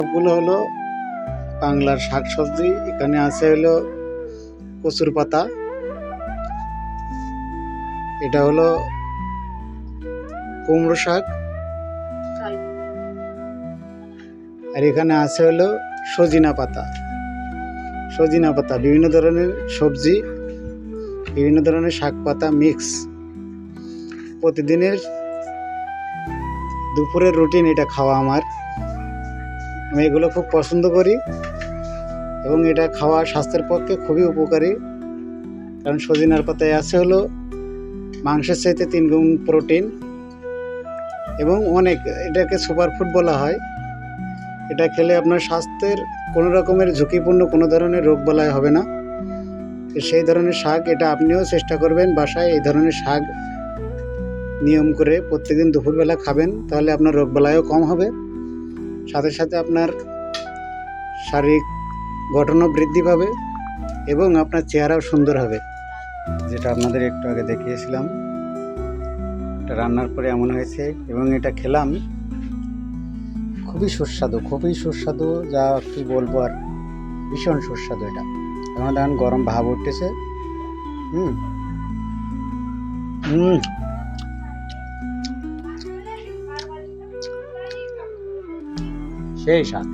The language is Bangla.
সবগুলো হলো বাংলার শাকসবজি। এখানে আছে হলো কচুর পাতা, এটা হলো কুমড়ো শাক, আর এখানে আছে হলো সজিনা পাতা। বিভিন্ন ধরনের সবজি, বিভিন্ন ধরনের শাক পাতা মিক্স। প্রতিদিনের দুপুরের রুটিন এটা খাওয়া আমার। আমি এগুলো খুব পছন্দ করি এবং এটা খাওয়া স্বাস্থ্যের পক্ষে খুবই উপকারী। কারণ সজিনার পাতায় আছে হলো মাংসের চাইতে 3 গুণ প্রোটিন এবং অনেক, এটাকে সুপারফুড বলা হয়। এটা খেলে আপনার স্বাস্থ্যের কোনো রকমের ঝুঁকিপূর্ণ কোনো ধরনের রোগ বালাই হবে না। সেই ধরনের শাক এটা আপনিও চেষ্টা করবেন বাসায় এই ধরনের শাক নিয়ম করে প্রত্যেকদিন দুপুরবেলা খাবেন, তাহলে আপনার রোগ বালাইও কম হবে, সাথে সাথে আপনার শারীরিক গঠনও বৃদ্ধি পাবে এবং আপনার চেহারাও সুন্দর হবে। যেটা আপনাদের একটু আগে দেখিয়েছিলাম, এটা রান্নার পরে এমন হয়েছে এবং এটা খেলাম, খুবই সুস্বাদু, যা কি বলবো আর, ভীষণ সুস্বাদু। এটা এখন দেখেন গরম ভাব উঠতেছে। সেই স্বাদ।